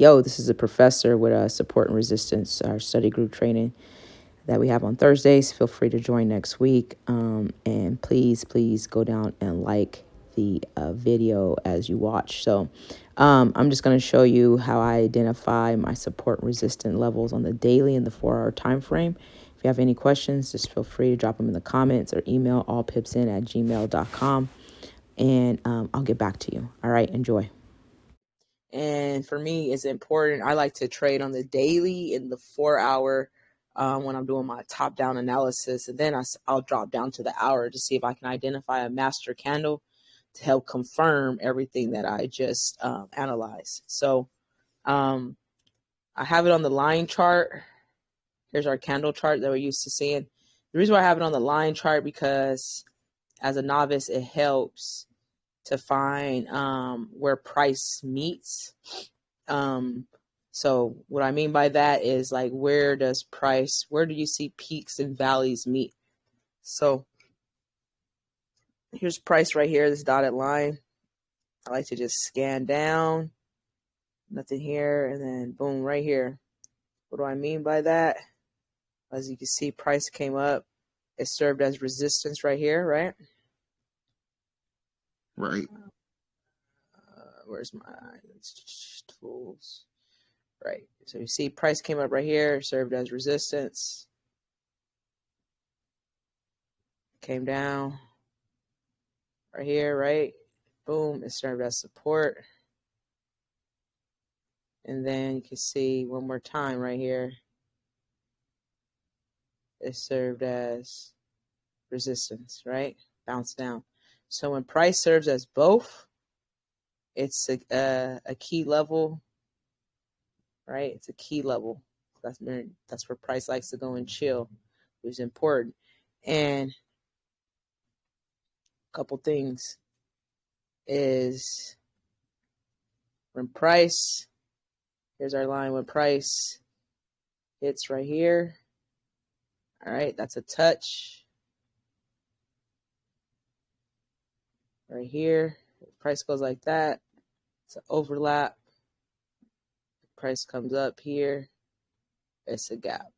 yo, this is a professor with support and resistance, our study group training that we have on Thursdays. Feel free to join next week. And please go down and like the video as you watch. So I'm just going to show you how I identify my support resistant levels on the daily and the 4-hour time frame. If you have any questions, just feel free to drop them in the comments or email allpipsin@gmail.com. And I'll get back to you. All right, enjoy. And for me, it's important. I like to trade on the daily and the 4-hour when I'm doing my top-down analysis. And then I'll drop down to the hour to see if I can identify a master candle to help confirm everything that I just analyzed. So I have it on the line chart. Here's our candle chart that we're used to seeing. The reason why I have it on the line chart, because as a novice, it helps to find where price meets. So what I mean by that is, like, where do you see peaks and valleys meet? So here's price right here, this dotted line. I like to just scan down, nothing here, and then boom, right here. What do I mean by that? As you can see, price came up. It served as resistance right here, right? Right. Where's my tools? Right. So you see price came up right here, served as resistance. Came down right here, right? Boom, it served as support. And then you can see one more time right here. It served as resistance, right? Bounce down. So when price serves as both, it's a key level, right? It's a key level. That's where price likes to go and chill, which is important. And a couple things is when price, here's our line, when price hits right here, all right, that's a touch. Right here, if price goes like that, it's an overlap. If price comes up here, it's a gap,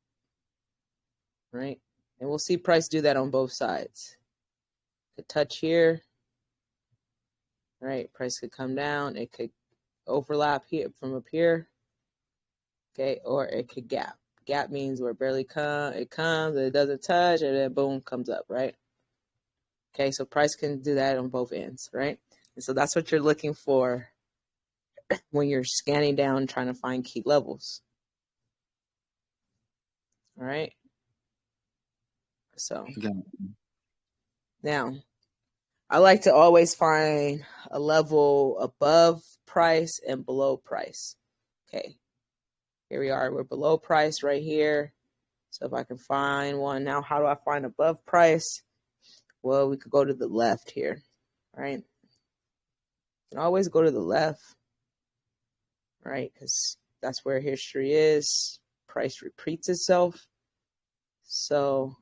right? And we'll see price do that on both sides. The touch here, right? Price could come down. It could overlap here from up here, okay? Or it could gap. Gap means where it barely comes, it doesn't touch, and then boom, comes up, right? Okay, so price can do that on both ends, right? And so that's what you're looking for when you're scanning down trying to find key levels. All right. So now I like to always find a level above price and below price. Okay. Here we are. We're below price right here. So if I can find one now, how do I find above price? Well, we could go to the left here, right? You can always go to the left, right? Because that's where history is. Price repeats itself. So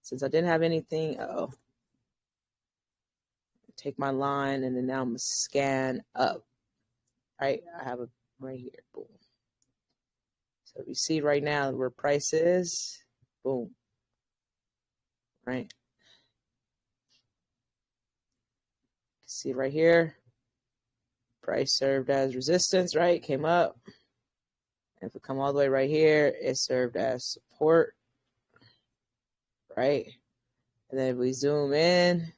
since I didn't have anything, take my line, and then now I'm going to scan up, right? I have it right here, boom. So if you see right now where price is, boom, right? See right here, price served as resistance, right? Came up. And if we come all the way right here, it served as support, right? And then if we zoom in,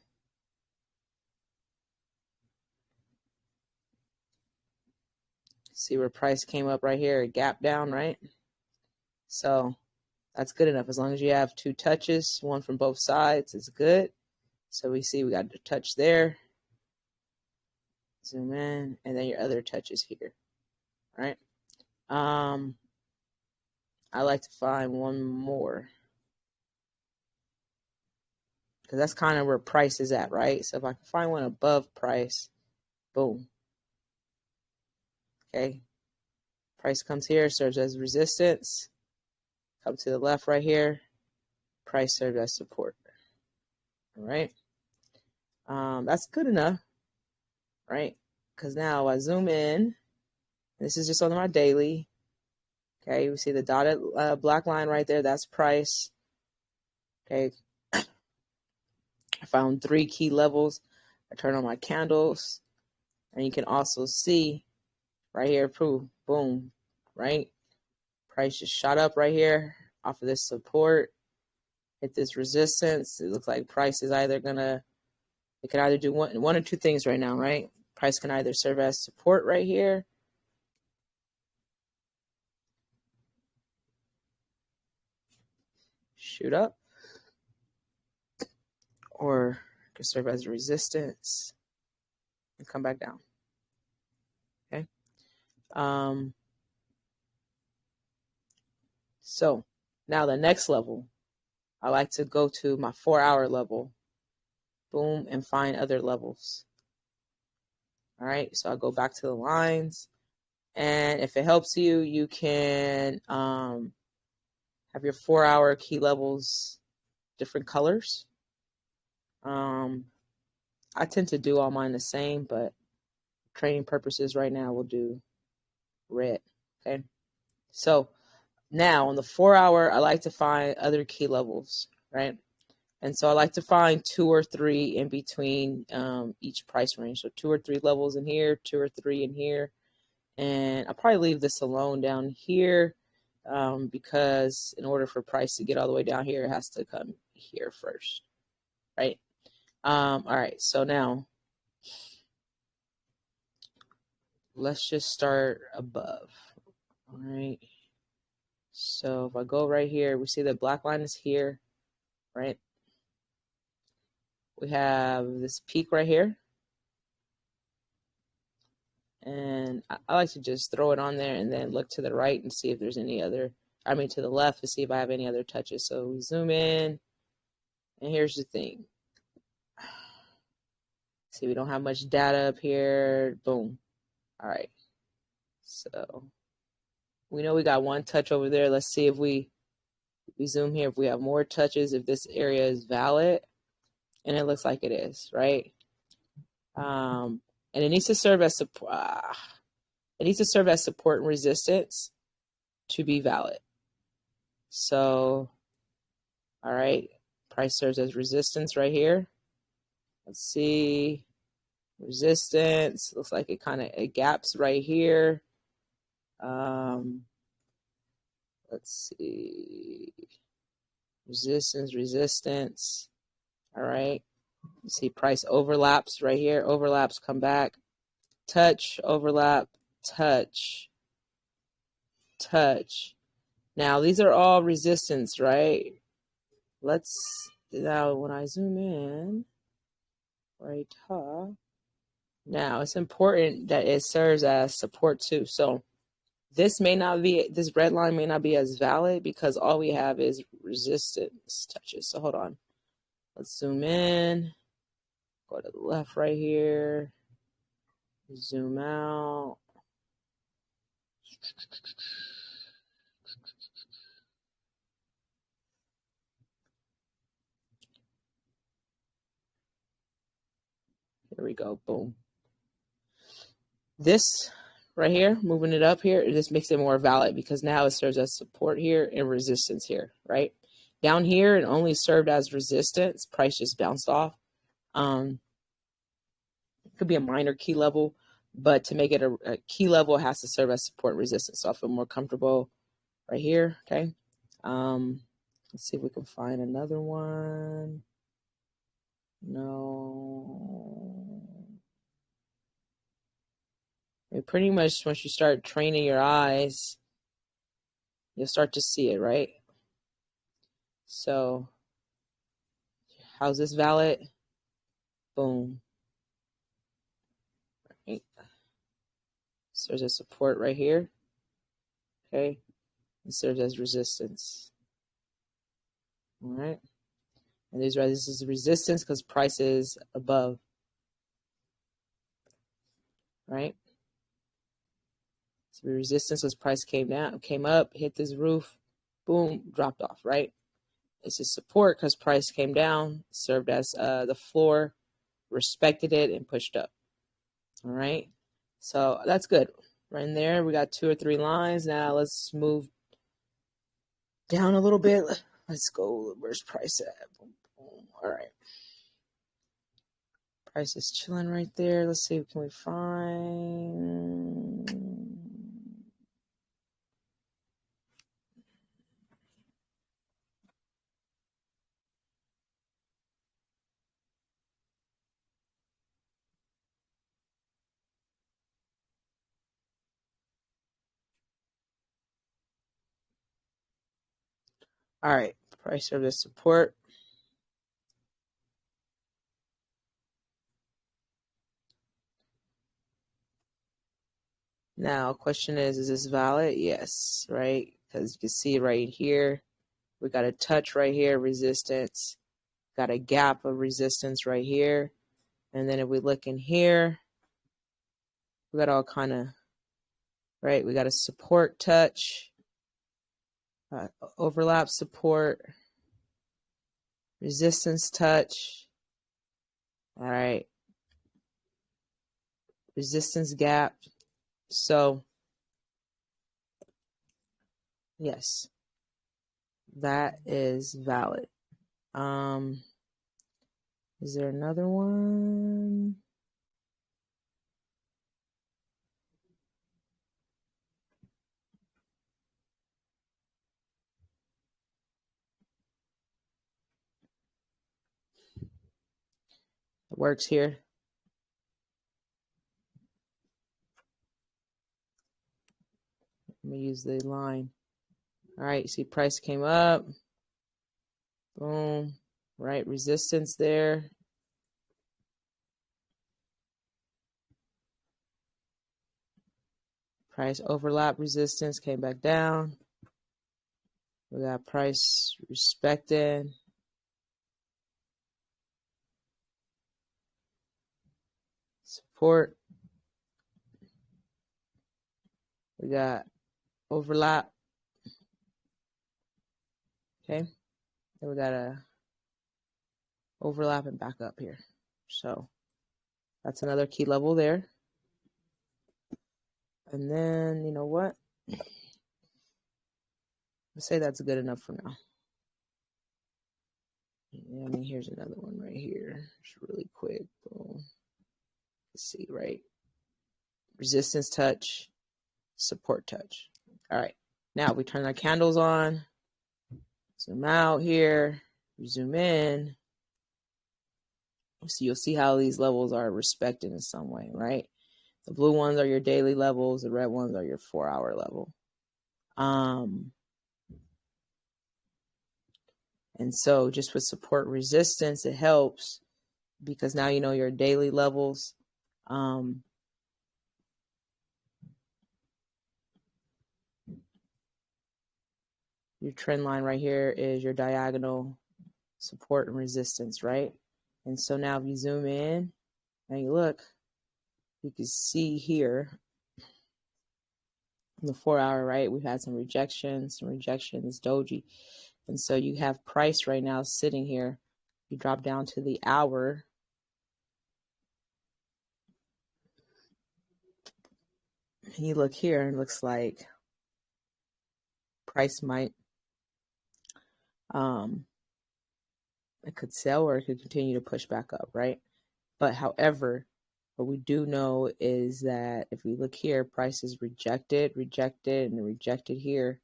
see where price came up right here, a gap down, right? So that's good enough. As long as you have two touches, one from both sides, it's good. So we see we got a touch there. Zoom in, and then your other touches here. All right. I like to find one more, because that's kind of where price is at, right? So if I can find one above price, boom. Okay. Price comes here, serves as resistance. Come to the left right here. Price serves as support. All right. That's good enough, right? Because now I zoom in, This is just on my daily. Okay, you see the dotted black line right there. That's price. Okay, I found 3 key levels. I turn on my candles, and you can also see right here, boom, right? Price just shot up right here off of this support. Hit this resistance. It looks like price is either gonna, it can either do one or two things right now, right? Price can either serve as support right here, shoot up, or it can serve as resistance and come back down. Okay. So now the next level, I like to go to my 4-hour level, boom, and find other levels. All right, so I'll go back to the lines, and if it helps you, you can have your 4-hour key levels different colors. I tend to do all mine the same, but training purposes right now we'll do red. Okay, so now on the 4-hour, I like to find other key levels, right? And so I like to find 2 or 3 in between each price range. So 2 or 3 levels in here, 2 or 3 in here. And I'll probably leave this alone down here because in order for price to get all the way down here, it has to come here first, right? All right, so now let's just start above. All right, so if I go right here, we see the black line is here, right? We have this peak right here. And I like to just throw it on there and then look to the right and see if there's any other, to the left to see if I have any other touches. So we zoom in, and here's the thing. See, we don't have much data up here. Boom. All right. So we know we got one touch over there. Let's see if we zoom here, if we have more touches, if this area is valid. And it looks like it is, right? And it needs to serve as support. It needs to serve as support and resistance to be valid. So, all right, price serves as resistance right here. Let's see, resistance, looks like it gaps right here. Let's see, resistance. All right, you see price overlaps right here, overlaps, come back, touch, overlap, touch. Now these are all resistance, right? Now when I zoom in, right top, now it's important that it serves as support too. So this red line may not be as valid because all we have is resistance touches. So hold on, let's zoom in, go to the left right here, zoom out. Here we go, boom. This right here, moving it up here, it just makes it more valid because now it serves as support here and resistance here, right? Down here, it only served as resistance. Price just bounced off. It could be a minor key level, but to make it a key level, it has to serve as support and resistance. So I feel more comfortable right here, okay? Let's see if we can find another one. No. Pretty much once you start training your eyes, you'll start to see it, right? So how's this valid? Boom. Right. So there's a support right here. Okay. It serves as resistance. All right. And this is resistance because price is above. Right? So resistance was price came up, hit this roof, boom, dropped off, right? This is support because price came down, served as the floor, respected it, and pushed up. All right, so that's good. right in there. We got 2 or 3 lines. Now let's move down a little bit. Let's go. Where's price at? Boom, boom. All right. Price is chilling right there. Let's see. Can we find? All right. Price of the support. Now, question is this valid? Yes, right? Because you can see right here, we got a touch right here, resistance, got a gap of resistance right here. And then if we look in here, we got all kind of, right? We got a support touch, overlap support, resistance touch, all right, resistance gap. So, yes, that is valid. Is there another one? It works here. Let me use the line. All right, you see price came up. Boom. Right, resistance there. Price overlap resistance came back down. We got price respected. Support. We got overlap. Okay. Then we got a overlap and back up here. So that's another key level there. And then, you know what? Let's say that's good enough for now. I mean, here's another one right here. Just really quick. Boom. Let's see, right? Resistance touch, support touch. All right. Now we turn our candles on. Zoom out here. We zoom in. So you'll see how these levels are respected in some way, right? The blue ones are your daily levels. The red ones are your 4-hour level. And so just with support resistance, it helps because now you know your daily levels. Your trend line right here is your diagonal support and resistance, right? And so now if you zoom in and you look, you can see here in the 4-hour, right? We've had some rejections, doji. And so you have price right now sitting here. You drop down to the hour. And you look here and it looks like price might it could sell or it could continue to push back up, right? But however, what we do know is that if we look here, price is rejected, and rejected here.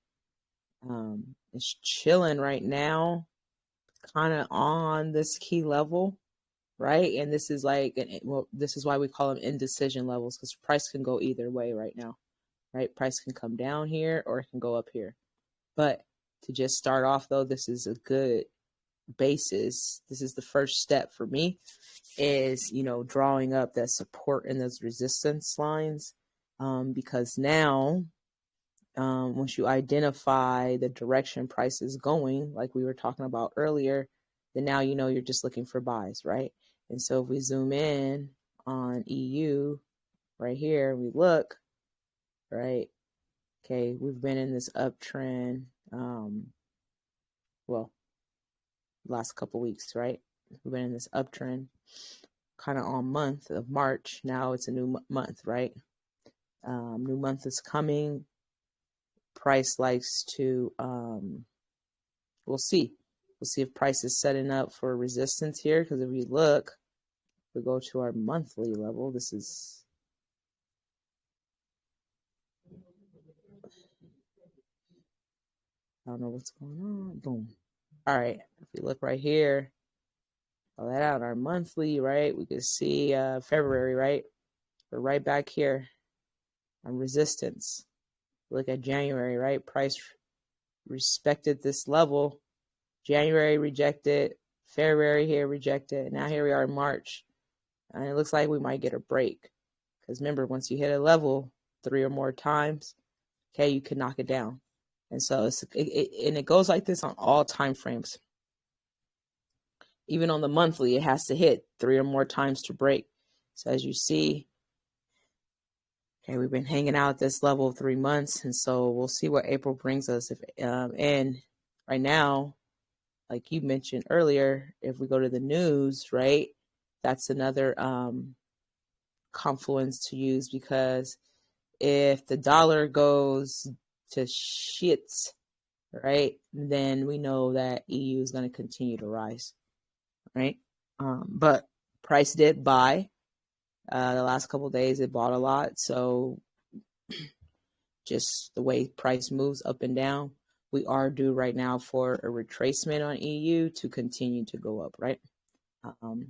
It's chilling right now, kind of on this key level, right? And this is like, well, this is why we call them indecision levels, because price can go either way right now, right? Price can come down here or it can go up here. But to just start off though, this is a good basis. This is the first step for me is, you know, drawing up that support and those resistance lines. Because now, once you identify the direction price is going, like we were talking about earlier, then now you know you're just looking for buys, right? And so if we zoom in on EU right here, we look, right? Okay, we've been in this uptrend, well, last couple weeks, right? We've been in this uptrend kind of on month of March. Now it's a new month, right? New month is coming. Price likes to, we'll see. We'll see if price is setting up for resistance here. Because if we look, we go to our monthly level. This is, I don't know what's going on. Boom. All right. If we look right here, pull that out, our monthly, right? We can see February, right? We're right back here on resistance. Look at January, right? Price respected this level. January rejected. February here rejected. Now here we are in March. And it looks like we might get a break. Because remember, once you hit a level 3 or more times, okay, you can knock it down. And so it goes like this on all time frames. Even on the monthly, it has to hit 3 or more times to break. So as you see, okay, we've been hanging out at this level 3 months, and so we'll see what April brings us. And right now, like you mentioned earlier, if we go to the news, right, that's another confluence to use, because if the dollar goes to shits, right, then we know that EU is going to continue to rise, right? But price did buy the last couple of days. It bought a lot, so just the way price moves up and down, we are due right now for a retracement on EU to continue to go up, right?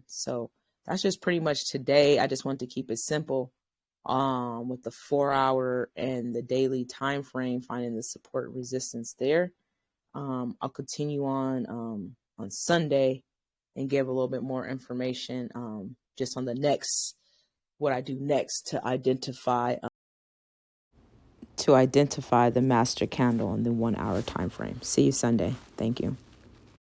So that's just pretty much today. I just want to keep it simple with the 4-hour and the daily time frame, finding the support resistance there. I'll continue on Sunday and give a little bit more information just on the next, what I do next to identify the master candle in the 1-hour time frame. See you Sunday. Thank you.